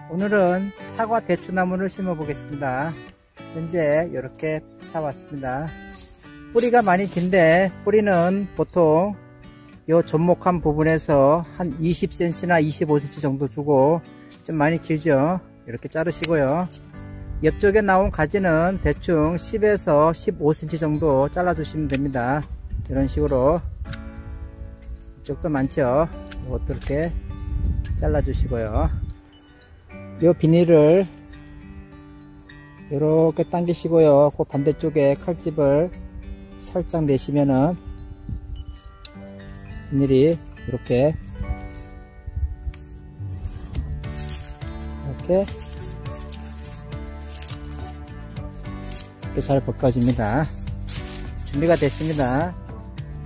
오늘은 사과 대추나무를 심어 보겠습니다. 현재 이렇게 사왔습니다. 뿌리가 많이 긴데 뿌리는 보통 요 접목한 부분에서 한 20cm나 25cm 정도 주고 좀 많이 길죠. 이렇게 자르시고요. 옆쪽에 나온 가지는 대충 10에서 15cm 정도 잘라 주시면 됩니다. 이런 식으로. 이쪽도 많죠. 이것도 이렇게 잘라 주시고요. 이 비닐을 이렇게 당기시고요. 그 반대쪽에 칼집을 살짝 내시면은 비닐이 이렇게 잘 벗겨집니다. 준비가 됐습니다.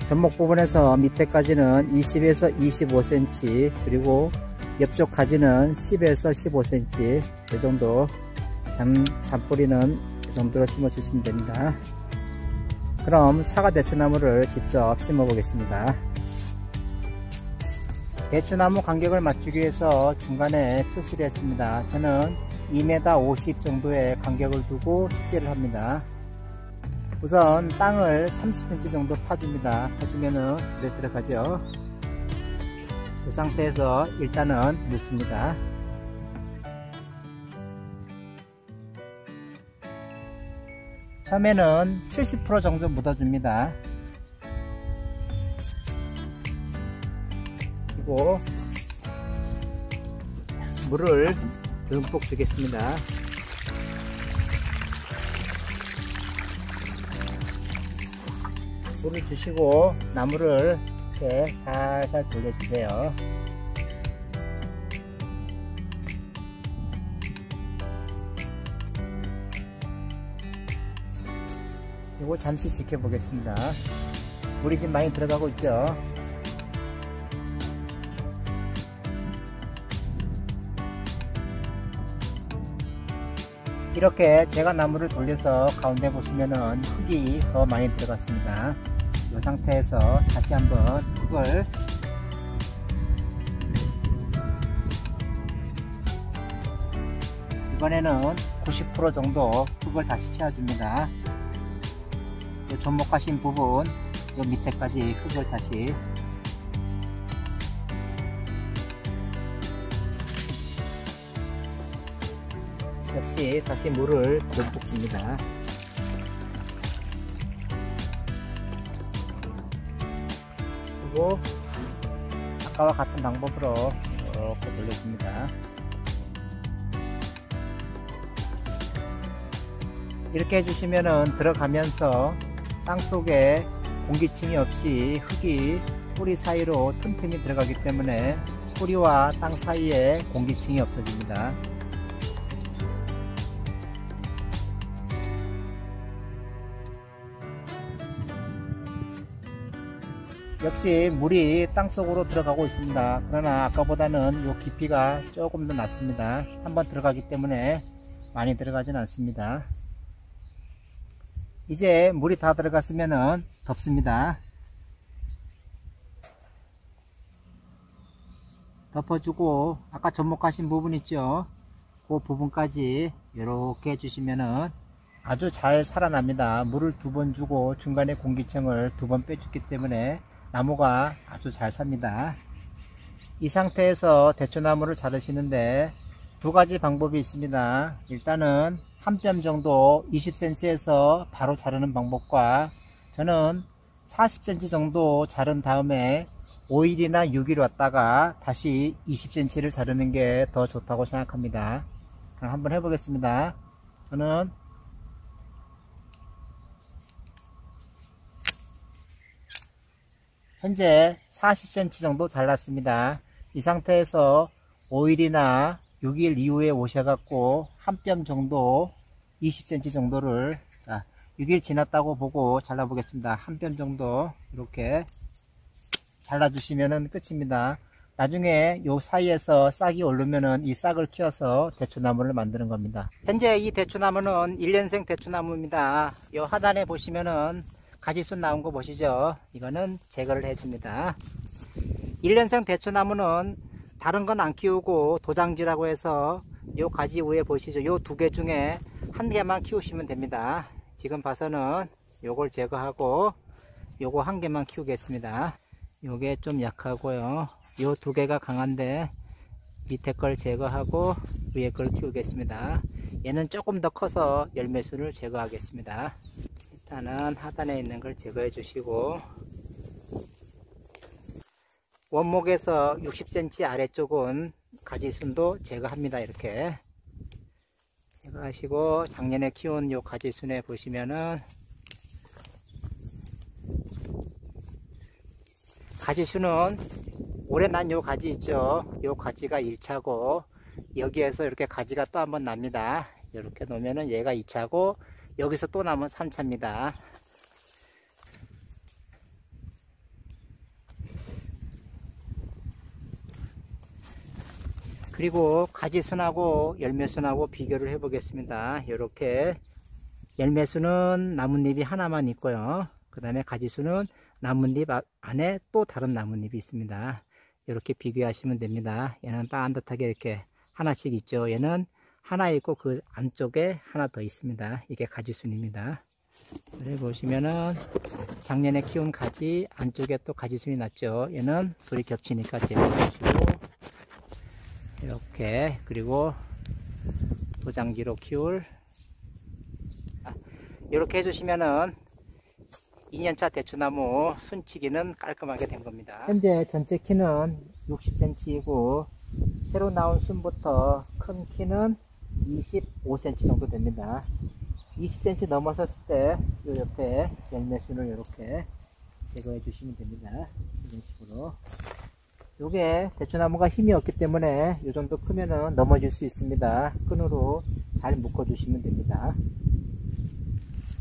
접목 부분에서 밑에까지는 20에서 25cm, 그리고 옆쪽 가지는 10에서 15cm, 이 정도 잔뿌리는 이 정도로 심어 주시면 됩니다. 그럼 사과 대추나무를 직접 심어 보겠습니다. 대추나무 간격을 맞추기 위해서 중간에 표시를 했습니다. 저는 2m 50 정도의 간격을 두고 식재를 합니다. 우선 땅을 30cm 정도 파줍니다. 파주면은 물에 들어가죠. 이 상태에서 일단은 묻습니다. 처음에는 70% 정도 묻어줍니다. 그리고 물을 듬뿍 주겠습니다. 물을 주시고 나무를 이렇게 살살 돌려주세요. 이거 잠시 지켜보겠습니다. 물이 지금 많이 들어가고 있죠. 이렇게 제가 나무를 돌려서 가운데 보시면은 흙이 더 많이 들어갔습니다. 이 상태에서 다시 한번 흙을 이번에는 90% 정도 흙을 다시 채워줍니다. 이 접목하신 부분 이 밑에까지 흙을 다시 역시 다시 물을 듬뿍 줍니다. 그리고 아까와 같은 방법으로 이렇게 돌려줍니다. 이렇게 해주시면은 들어가면서 땅속에 공기층이 없이 흙이 뿌리 사이로 틈틈이 들어가기 때문에 뿌리와 땅 사이에 공기층이 없어집니다. 역시 물이 땅속으로 들어가고 있습니다. 그러나 아까보다는 요 깊이가 조금 더 낮습니다. 한번 들어가기 때문에 많이 들어가진 않습니다. 이제 물이 다 들어갔으면 덮습니다. 덮어주고 아까 접목하신 부분 있죠? 그 부분까지 이렇게 해주시면은 아주 잘 살아납니다. 물을 2번 주고 중간에 공기층을 2번 빼줬기 때문에 나무가 아주 잘 삽니다. 이 상태에서 대추나무를 자르시는데 2가지 방법이 있습니다. 일단은 한 뼘 정도 20cm에서 바로 자르는 방법과 저는 40cm 정도 자른 다음에 5일이나 6일 왔다가 다시 20cm를 자르는 게 더 좋다고 생각합니다. 그럼 한번 해보겠습니다. 저는 현재 40cm 정도 잘랐습니다. 이 상태에서 5일이나 6일 이후에 오셔갖고 한 뼘 정도 20cm 정도를 6일 지났다고 보고 잘라 보겠습니다. 한 뼘 정도 이렇게 잘라 주시면 끝입니다. 나중에 요 사이에서 싹이 오르면은 이 싹을 키워서 대추나무를 만드는 겁니다. 현재 이 대추나무는 1년생 대추나무입니다. 요 하단에 보시면은 가지순 나온 거 보시죠. 이거는 제거를 해줍니다. 1년생 대추나무는 다른 건 안 키우고 도장지라고 해서 요 가지 위에 보시죠. 요 두 개 중에 한 개만 키우시면 됩니다. 지금 봐서는 요걸 제거하고 요거 한 개만 키우겠습니다. 요게 좀 약하고요. 요 두 개가 강한데 밑에 걸 제거하고 위에 걸 키우겠습니다. 얘는 조금 더 커서 열매순을 제거하겠습니다. 일단은 하단에 있는 걸 제거해 주시고, 원목에서 60cm 아래쪽은 가지순도 제거합니다. 이렇게 제거하시고, 작년에 키운 요 가지순에 보시면은 가지순은 올해 난 요 가지 있죠. 요 가지가 1차고 여기에서 이렇게 가지가 또 한번 납니다. 이렇게 놓으면은 얘가 2차고 여기서 또 나면 3차입니다. 그리고 가지순하고 열매순하고 비교를 해 보겠습니다. 이렇게 열매순은 나뭇잎이 하나만 있고요. 그 다음에 가지순은 나뭇잎 안에 또 다른 나뭇잎이 있습니다. 이렇게 비교하시면 됩니다. 얘는 반듯하게 이렇게 하나씩 있죠. 얘는 하나 있고 그 안쪽에 하나 더 있습니다. 이게 가지순입니다. 여기 보시면은 작년에 키운 가지 안쪽에 또 가지순이 났죠. 얘는 둘이 겹치니까 제거하시고, 이렇게, 그리고 도장지로 키울, 이렇게 해주시면은 2년차 대추나무 순치기는 깔끔하게 된 겁니다. 현재 전체 키는 60cm이고 새로 나온 순부터 큰 키는 25cm 정도 됩니다. 20cm 넘어섰을 때 이 옆에 열매순을 이렇게 제거해 주시면 됩니다. 이런 식으로. 요게 대추나무가 힘이 없기 때문에 이 정도 크면은 넘어질 수 있습니다. 끈으로 잘 묶어 주시면 됩니다.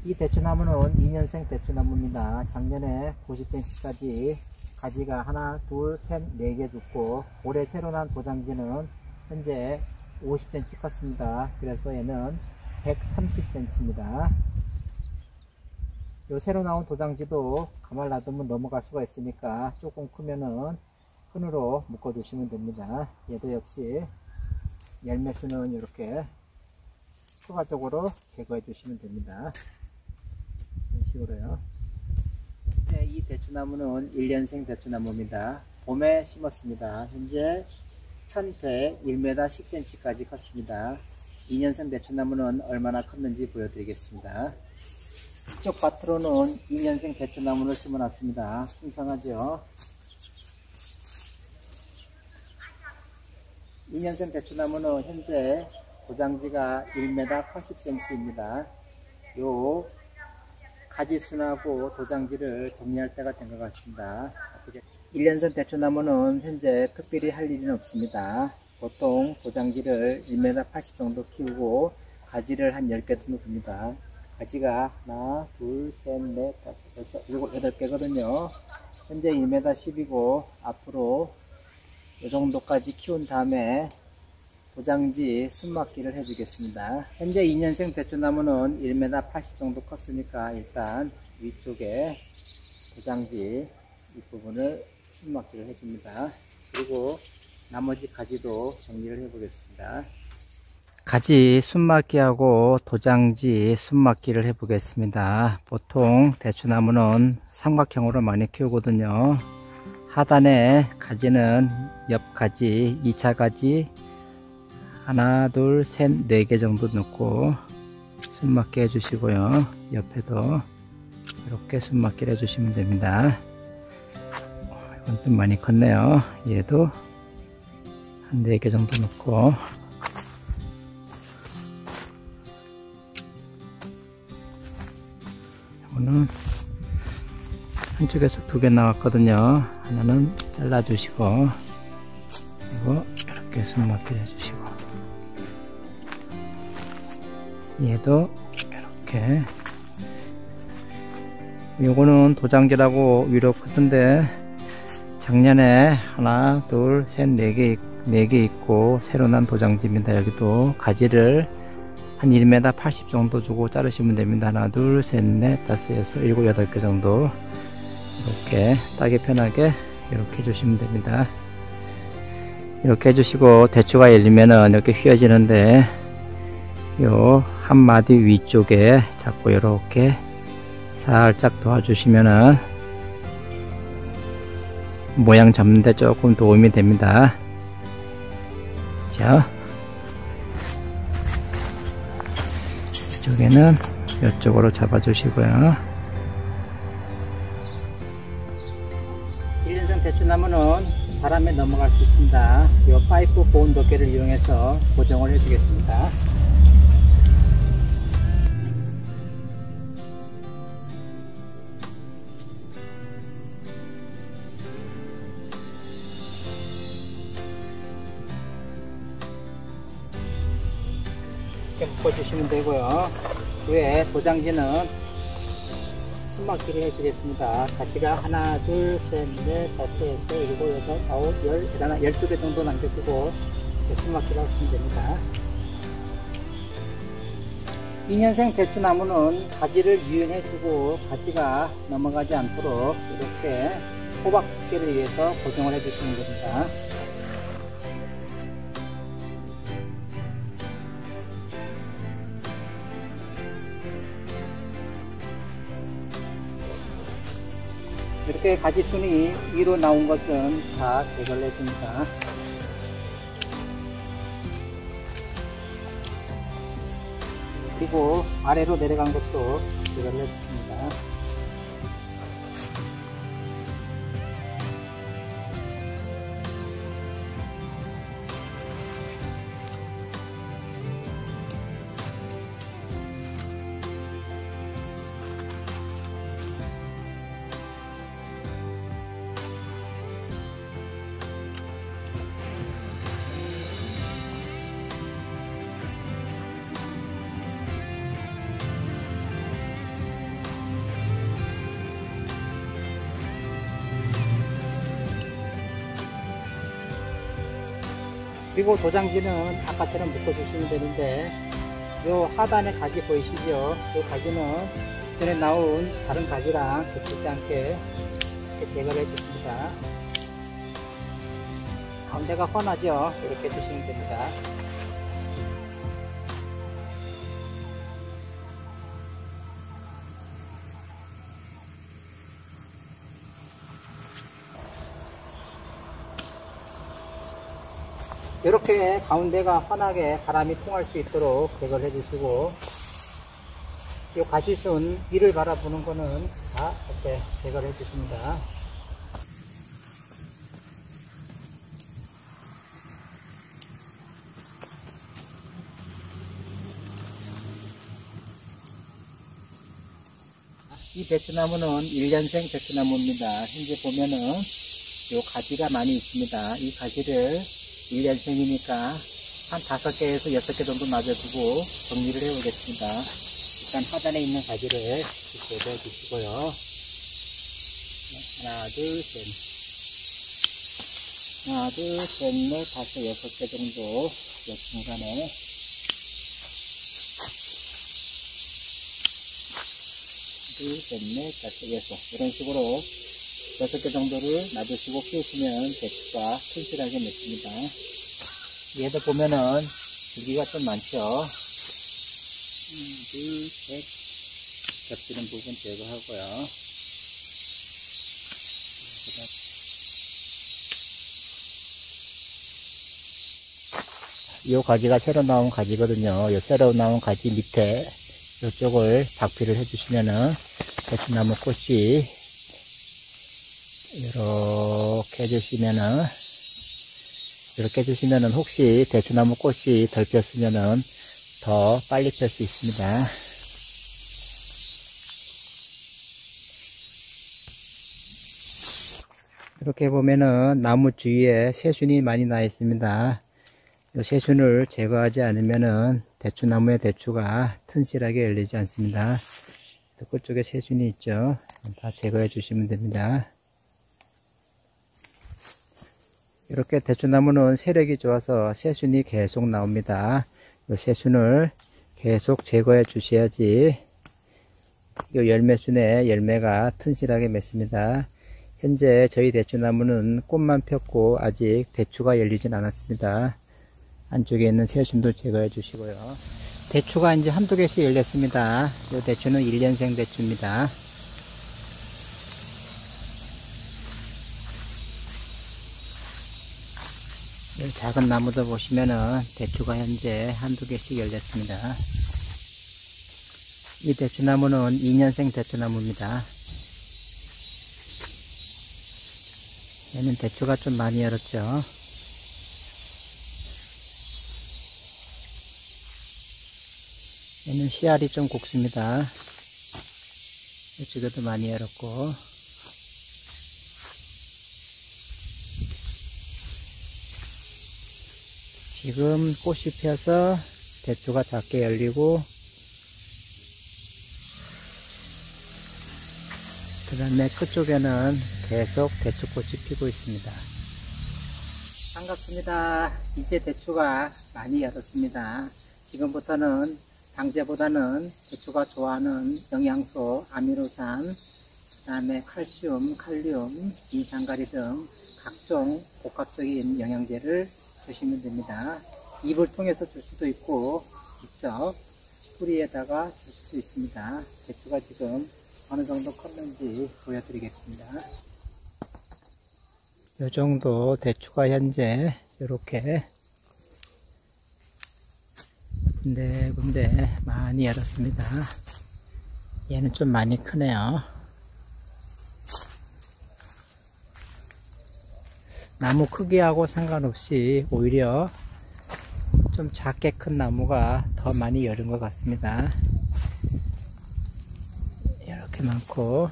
이 대추나무는 2년생 대추나무입니다. 작년에 90cm까지 가지가 하나, 둘, 셋, 4개 죽고, 올해 새로 난 도장지는 현재 50cm 컸습니다. 그래서 얘는 130cm입니다. 요 새로 나온 도장지도 가만 놔두면 넘어갈 수가 있으니까 조금 크면은 끈으로 묶어 주시면 됩니다. 얘도 역시 열매수는 이렇게 추가적으로 제거해 주시면 됩니다. 이런 식으로요. 네, 이 대추나무는 1년생 대추나무입니다. 봄에 심었습니다. 현재 1000회 1m 10cm까지 컸습니다. 2년생 대추나무는 얼마나 컸는지 보여드리겠습니다. 이쪽 밭으로는 2년생 대추나무를 심어놨습니다. 풍성하죠. 2년생 대추나무는 현재 도장지가 1m 80cm입니다. 요 가지순하고 도장지를 정리할 때가 된 것 같습니다. 1년생 대추나무는 현재 특별히 할 일은 없습니다. 보통 도장지를 1m 80 정도 키우고 가지를 한 10개 정도 둡니다. 가지가 하나, 둘, 셋, 넷, 다섯, 여섯, 일곱, 8개거든요. 현재 1m 10이고 앞으로 이 정도까지 키운 다음에 도장지 숨막기를 해주겠습니다. 현재 2년생 대추나무는 1m 80 정도 컸으니까 일단 위쪽에 도장지 윗부분을 숨막기를 해줍니다. 그리고 나머지 가지도 정리를 해보겠습니다. 가지 숨막기하고 도장지 숨막기를 해보겠습니다. 보통 대추나무는 삼각형으로 많이 키우거든요. 하단에 가지는 옆 가지, 2차 가지 하나, 둘, 셋, 4개 정도 넣고 숨막기 해주시고요. 옆에도 이렇게 숨막기를 해주시면 됩니다. 이건 좀 많이 컸네요. 얘도 한 4개 정도 넣고, 이거는 한쪽에서 2개 나왔거든요. 하나는 잘라주시고, 그리고 이렇게 숨막기를 해주시고, 얘도 이렇게. 요거는 도장지라고 위로 크던데 작년에 하나, 둘, 셋, 4개 있고 새로 난 도장지입니다. 여기도 가지를 한 1m 80 정도 주고 자르시면 됩니다. 하나, 둘, 셋, 넷, 다섯, 여섯, 일곱, 8개 정도. 이렇게 따기 편하게 이렇게 해주시면 됩니다. 이렇게 해주시고, 대추가 열리면은 이렇게 휘어지는데, 요 한 마디 위쪽에 자꾸 이렇게 살짝 도와주시면은 모양 잡는데 조금 도움이 됩니다. 자, 이쪽에는 이쪽으로 잡아주시고요. 1년생 대추나무는 바람에 넘어갈 수 있습니다. 이 파이프 보온 덮개를 이용해서 고정을 해주겠습니다. 이렇게 묶어주시면 되고요. 위에 도장지는 숨막기를 해주겠습니다. 가지가 하나, 둘, 셋, 넷, 다섯, 여섯, 일곱, 여덟, 아홉, 열, 12개 정도 남겨두고 숨막기를 하시면 됩니다. 2년생 대추나무는 가지를 유인해주고 가지가 넘어가지 않도록 이렇게 호박 두께를 위해서 고정을 해주시면 됩니다. 이렇게 가지순이 위로 나온 것은 다 제거를 해줍니다. 그리고 아래로 내려간 것도 제거를 해줍니다. 그리고 도장지는 아까처럼 묶어주시면 되는데, 요 하단에 가지 보이시죠? 요 가지는 전에 나온 다른 가지랑 겹치지 않게 이렇게 제거를 해줍니다. 가운데가 훤하죠? 이렇게 해주시면 됩니다. 이렇게 가운데가 환하게 바람이 통할 수 있도록 제거를 해주시고, 이 가시순 위를 바라보는 거는 다 이렇게 제거를 해주십니다. 이 대추나무는 1년생 대추나무입니다. 현재 보면은 요 가지가 많이 있습니다. 이 가지를 1년생이니까 한 5개에서 6개 정도 놔줘두고 정리를 해오겠습니다. 일단 하단에 있는 가지를 제거해 주시고요. 하나, 둘, 셋. 하나, 둘, 셋, 넷, 다섯, 6개 정도 옆 중간에 둘, 셋, 넷, 다섯, 6 이런 식으로 6개 정도를 놔두시고 키우시면 대추가 튼실하게 맺습니다. 얘도 보면은 줄기가 좀 많죠. 하나, 둘, 셋. 겹치는 부분 제거하고요. 이 가지가 새로 나온 가지거든요. 이 새로 나온 가지 밑에 이쪽을 박피를 해주시면은 대추나무 꽃이 이렇게 해주시면은 혹시 대추나무 꽃이 덜 폈으면은 더 빨리 펼 수 있습니다. 이렇게 보면은 나무 주위에 새순이 많이 나 있습니다. 이 새순을 제거하지 않으면은 대추나무의 대추가 튼실하게 열리지 않습니다. 끝쪽에 새순이 있죠. 다 제거해 주시면 됩니다. 이렇게 대추나무는 세력이 좋아서 새순이 계속 나옵니다. 이 새순을 계속 제거해 주셔야지 이 열매순에 열매가 튼실하게 맺습니다. 현재 저희 대추나무는 꽃만 폈고 아직 대추가 열리진 않았습니다. 안쪽에 있는 새순도 제거해 주시고요. 대추가 이제 한두 개씩 열렸습니다. 이 대추는 1년생 대추입니다. 이 작은 나무도 보시면은 대추가 현재 한두 개씩 열렸습니다. 이 대추나무는 2년생 대추나무입니다. 얘는 대추가 좀 많이 열었죠. 얘는 씨알이 좀 굵습니다. 이쪽에도 많이 열었고, 지금 꽃이 펴서 대추가 작게 열리고, 그 다음에 끝쪽에는 계속 대추꽃이 피고 있습니다. 반갑습니다. 이제 대추가 많이 열었습니다. 지금부터는 당제보다는 대추가 좋아하는 영양소, 아미노산, 그 다음에 칼슘, 칼륨, 인산가리 등 각종 복합적인 영양제를 주시면 됩니다. 입을 통해서 줄 수도 있고 직접 뿌리에다가 줄 수도 있습니다. 대추가 지금 어느 정도 컸는지 보여드리겠습니다. 이 정도 대추가 현재 이렇게 군데군데 많이 열었습니다. 얘는 좀 많이 크네요. 나무 크기하고 상관없이 오히려 좀 작게 큰 나무가 더 많이 열은 것 같습니다. 이렇게 많고,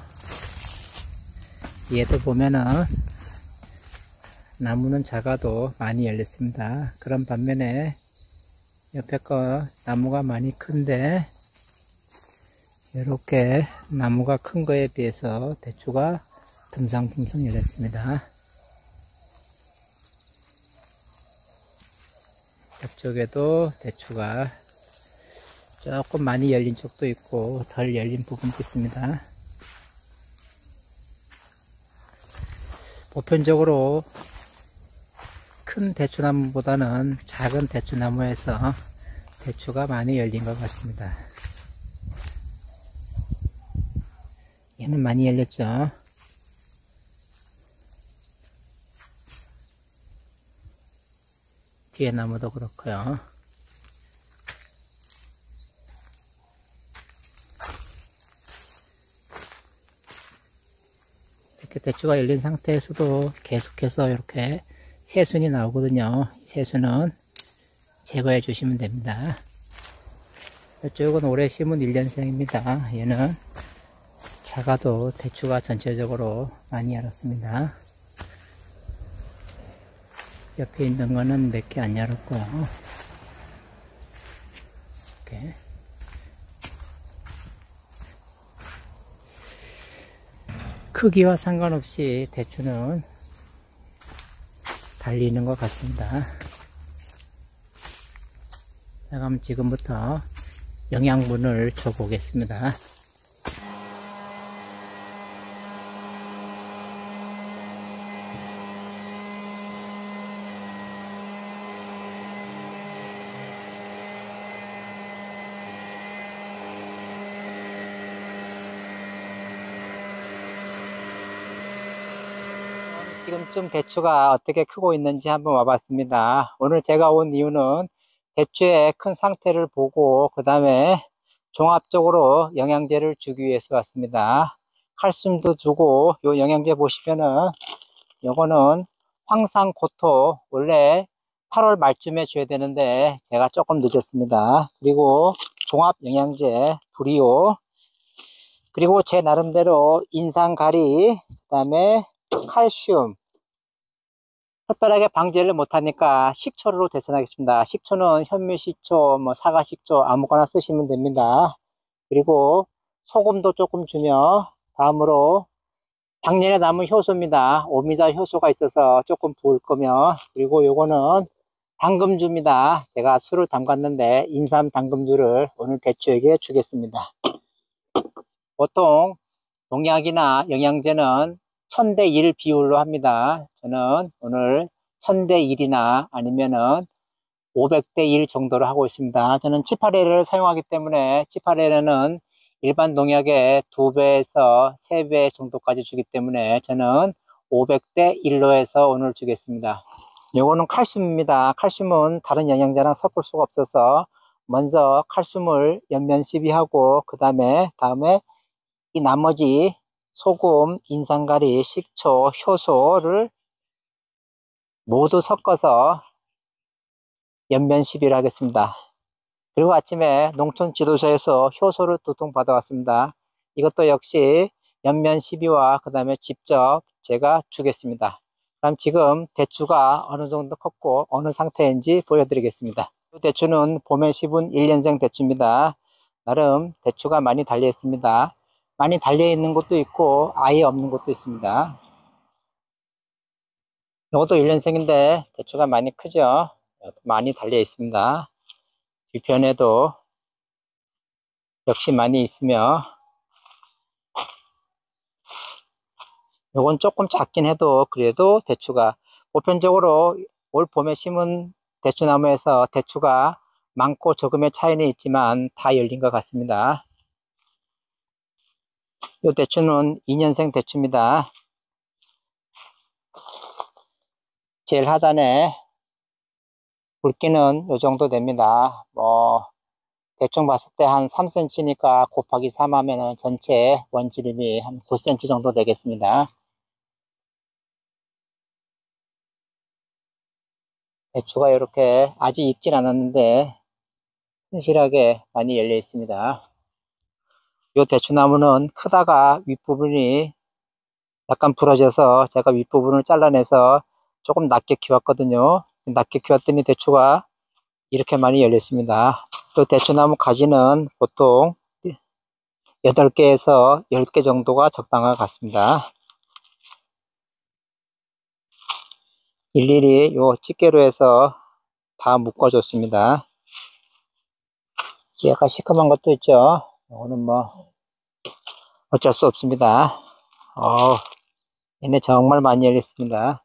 얘도 보면은 나무는 작아도 많이 열렸습니다. 그런 반면에 옆에 거 나무가 많이 큰데 이렇게 나무가 큰 거에 비해서 대추가 듬성듬성 열렸습니다. 옆쪽에도 대추가 조금 많이 열린 쪽도 있고 덜 열린 부분도 있습니다. 보편적으로 큰 대추나무보다는 작은 대추나무에서 대추가 많이 열린 것 같습니다. 얘는 많이 열렸죠. 뒤에 나무도 그렇고요. 이렇게 대추가 열린 상태에서도 계속해서 이렇게 새순이 나오거든요. 새순은 제거해 주시면 됩니다. 이쪽은 올해 심은 1년생입니다. 얘는 작아도 대추가 전체적으로 많이 열었습니다. 옆에 있는 거는 몇 개 안 열었고요. 이렇게. 크기와 상관없이 대추는 달리는 것 같습니다. 자, 그럼 지금부터 영양분을 줘 보겠습니다. 지금쯤 대추가 어떻게 크고 있는지 한번 와봤습니다. 오늘 제가 온 이유는 대추의 큰 상태를 보고 그 다음에 종합적으로 영양제를 주기 위해서 왔습니다. 칼슘도 주고, 요 영양제 보시면은 요거는 황상고토, 원래 8월 말쯤에 줘야 되는데 제가 조금 늦었습니다. 그리고 종합영양제 브리오, 그리고 제 나름대로 인산가리, 그 다음에 칼슘, 특별하게 방제를 못하니까 식초로 대체하겠습니다. 식초는 현미식초, 사과식초 아무거나 쓰시면 됩니다. 그리고 소금도 조금 주며, 다음으로 작년에 남은 효소입니다. 오미자 효소가 있어서 조금 부을 거며, 그리고 요거는 당금주입니다. 제가 술을 담갔는데 인삼 당금주를 오늘 대추에게 주겠습니다. 보통 농약이나 영양제는 1000대 1 비율로 합니다. 저는 오늘 1000대 1이나 아니면은 500대 1 정도로 하고 있습니다. 저는 치파레를 사용하기 때문에 치파레는 일반 농약의 2배에서 3배 정도까지 주기 때문에 저는 500대 1로 해서 오늘 주겠습니다. 요거는 칼슘입니다. 칼슘은 다른 영양제랑 섞을 수가 없어서 먼저 칼슘을 연면 시비하고 그 다음에 이 나머지 소금, 인산가리, 식초, 효소를 모두 섞어서 연면 시비를 하겠습니다. 그리고 아침에 농촌 지도서에서 효소를 두통 받아왔습니다. 이것도 역시 연면 시비와 그 다음에 직접 제가 주겠습니다. 그럼 지금 대추가 어느 정도 컸고 어느 상태인지 보여드리겠습니다. 이 대추는 봄에 심은 1년생 대추입니다. 나름 대추가 많이 달려 있습니다. 많이 달려 있는 곳도 있고 아예 없는 곳도 있습니다. 이것도 1년생인데 대추가 많이 크죠. 많이 달려 있습니다. 뒤편에도 역시 많이 있으며 요건 조금 작긴 해도 그래도 대추가 보편적으로 올 봄에 심은 대추나무에서 대추가 많고 적음의 차이는 있지만 다 열린 것 같습니다. 이 대추는 2년생 대추입니다. 제일 하단에 굵기는 이 정도 됩니다. 대충 봤을 때 한 3cm니까 곱하기 3 하면 전체 원지름이 한 9cm 정도 되겠습니다. 대추가 이렇게 아직 익진 않았는데 튼실하게 많이 열려 있습니다. 이 대추나무는 크다가 윗부분이 약간 부러져서 제가 윗부분을 잘라내서 조금 낮게 키웠거든요. 낮게 키웠더니 대추가 이렇게 많이 열려 있습니다. 또 대추나무 가지는 보통 8개에서 10개 정도가 적당한 것 같습니다. 일일이 요 집게로 해서 다 묶어줬습니다. 약간 시큼한 것도 있죠. 이거는 뭐 어쩔 수 없습니다. 얘네 정말 많이 열렸습니다.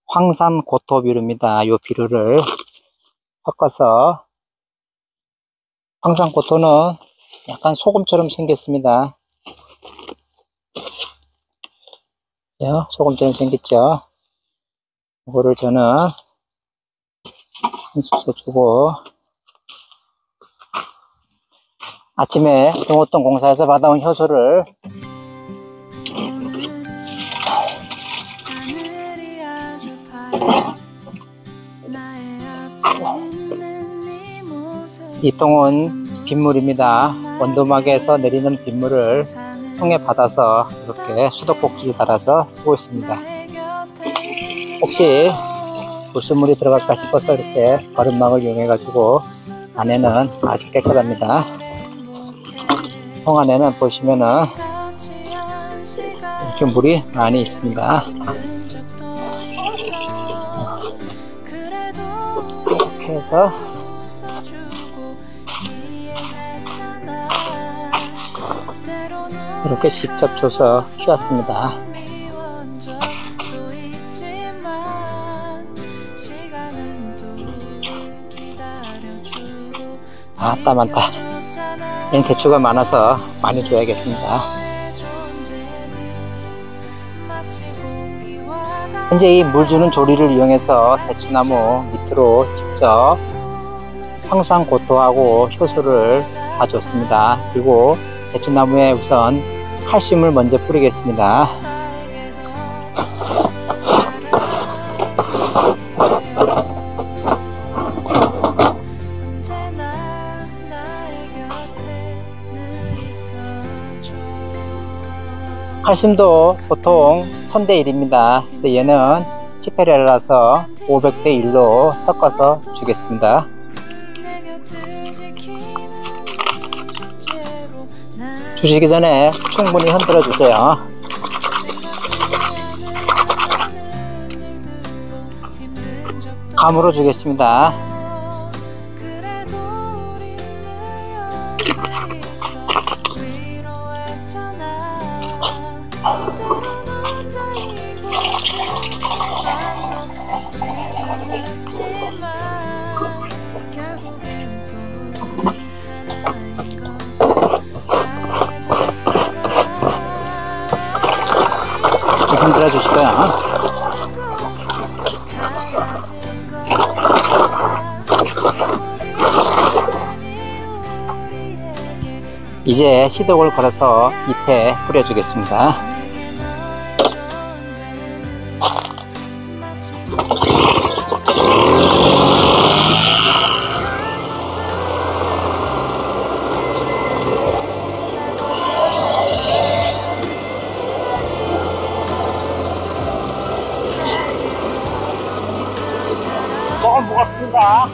황산 고토 비료입니다. 요 비료를 섞어서 황산 고토는 약간 소금처럼 생겼습니다. 소금처럼 생겼죠. 이거를 저는 한 스푼 주고 아침에 동호동 공사에서 받아온 효소를 이 통은 빗물입니다. 원두막에서 내리는 빗물을 통에 받아서 이렇게 수도꼭지를 달아서 쓰고 있습니다. 혹시 불순물이 들어갈까 싶어서 이렇게 거름막을 이용해 가지고 안에는 아주 깨끗합니다. 통 안에는 보시면은 이렇게 물이 많이 있습니다. 이렇게 해서 이렇게 직접 줘서 키웠습니다. 아따 많다. 얘는 대추가 많아서 많이 줘야겠습니다. 현재 이 물 주는 조리를 이용해서 대추나무 밑으로 직접 황산 고토하고 효소를 다 줬습니다. 그리고 대추나무에 우선 칼슘을 먼저 뿌리겠습니다. 칼슘도 보통 1000대 1입니다. 근데 얘는 치페렐라서 500대 1로 섞어서 주겠습니다. 주시기 전에 충분히 흔들어 주세요. 감으로 주겠습니다. 흔들어 주시고요. 이제 시덕을 걸어서 잎에 뿌려주겠습니다. 조금 무겁습니다.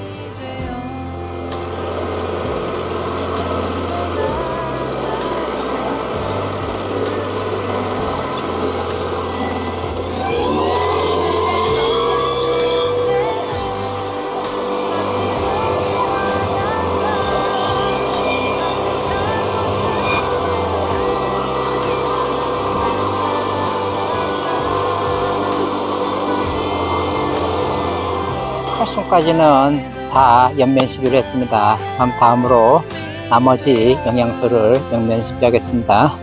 칼슘까지는 다 옆면 시비를 했습니다. 다음으로 나머지 영양소를 옆면 시비하겠습니다.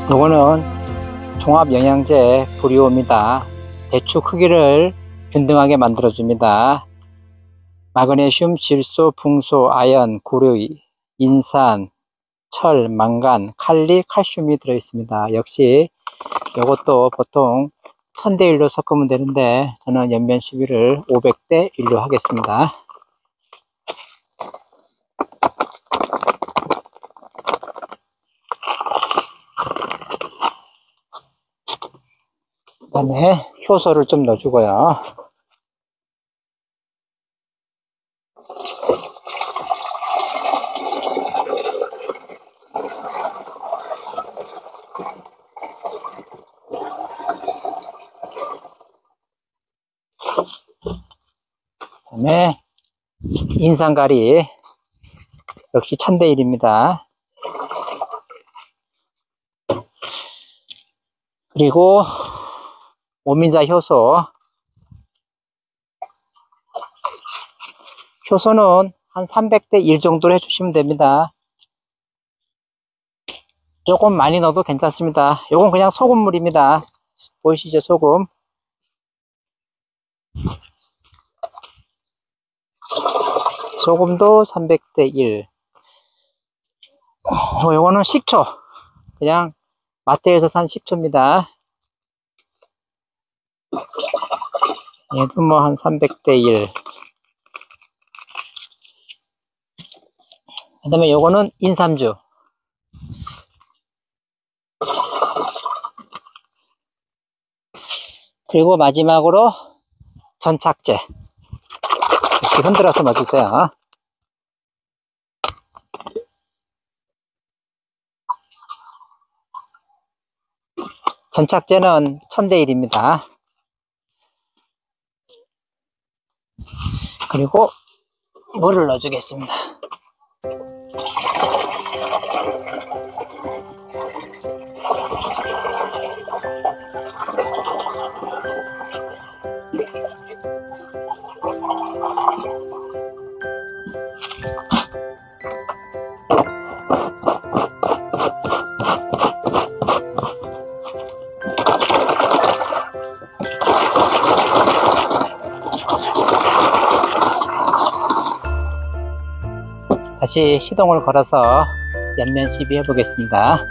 요거는 종합영양제 브리오입니다. 배추 크기를 균등하게 만들어줍니다. 마그네슘, 질소, 붕소, 아연, 구리, 인산, 철, 망간, 칼리, 칼슘이 들어있습니다. 역시 이것도 보통 1000대 1로 섞으면 되는데 저는 옆면 시비를 500대 1로 하겠습니다. 그 다음에 효소를 좀 넣어주고요. 그 다음에 인산가리 역시 1000대 1입니다. 그리고 오미자 효소는 한 300대 1 정도로 해주시면 됩니다. 조금 많이 넣어도 괜찮습니다. 요건 그냥 소금물입니다. 보이시죠? 소금. 소금도 300대 1. 요거는 식초. 그냥 마트에서 산 식초입니다. 얘도 뭐 한 300대 1. 그 다음에 요거는 인삼주. 그리고 마지막으로 전착제. 이렇게 흔들어서 넣어주세요. 전착제는 1000대 1입니다. 그리고 물을 넣어주겠습니다. 다시 시동을 걸어서 옆면 시비 해보겠습니다.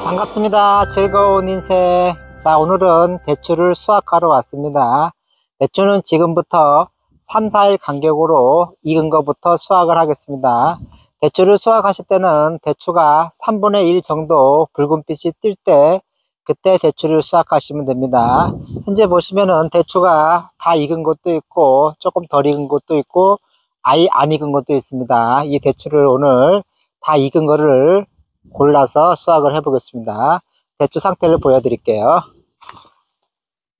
반갑습니다. 즐거운 인생. 자, 오늘은 대추를 수확하러 왔습니다. 대추는 지금부터 3, 4일 간격으로 익은 것부터 수확을 하겠습니다. 대추를 수확하실 때는 대추가 3분의 1 정도 붉은빛이 뜰 때 그때 대추를 수확하시면 됩니다. 현재 보시면은 대추가 다 익은 것도 있고 조금 덜 익은 것도 있고 아예 안 익은 것도 있습니다. 이 대추를 오늘 다 익은 거를 골라서 수확을 해 보겠습니다. 대추 상태를 보여드릴게요.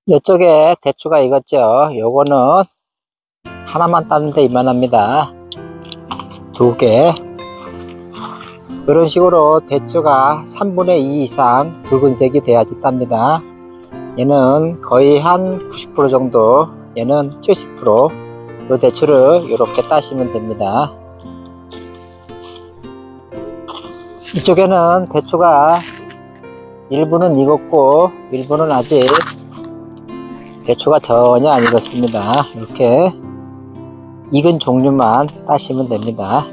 이쪽에 대추가 익었죠. 요거는 하나만 땄는데 이만합니다. 2개. 이런 식으로 대추가 3분의 2 이상 붉은색이 돼야지 땁니다. 얘는 거의 한 90% 정도, 얘는 70%. 이 대추를 이렇게 따시면 됩니다. 이쪽에는 대추가 일부는 익었고 일부는 아직 대추가 전혀 안 익었습니다. 이렇게 익은 종류만 따시면 됩니다.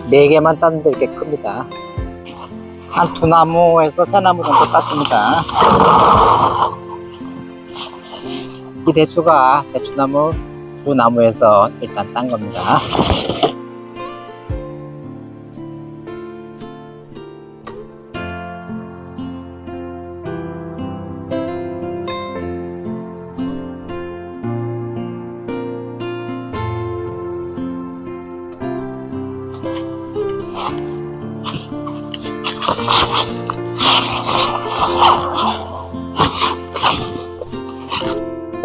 네 개만 땄는데 이렇게 큽니다. 한 2나무에서 3나무 정도 땄습니다. 이 대추가 대추나무 2나무에서 일단 딴 겁니다.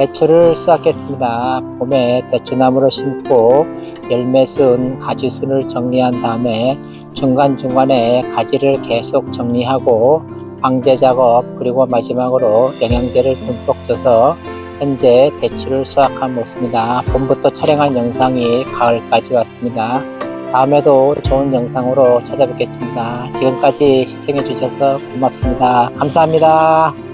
대추를 수확했습니다. 봄에 대추나무를 심고 열매순, 가지순을 정리한 다음에 중간중간에 가지를 계속 정리하고 방제 작업, 그리고 마지막으로 영양제를 듬뿍 줘서 현재 대추를 수확한 모습입니다. 봄부터 촬영한 영상이 가을까지 왔습니다. 다음에도 좋은 영상으로 찾아뵙겠습니다. 지금까지 시청해 주셔서 고맙습니다. 감사합니다.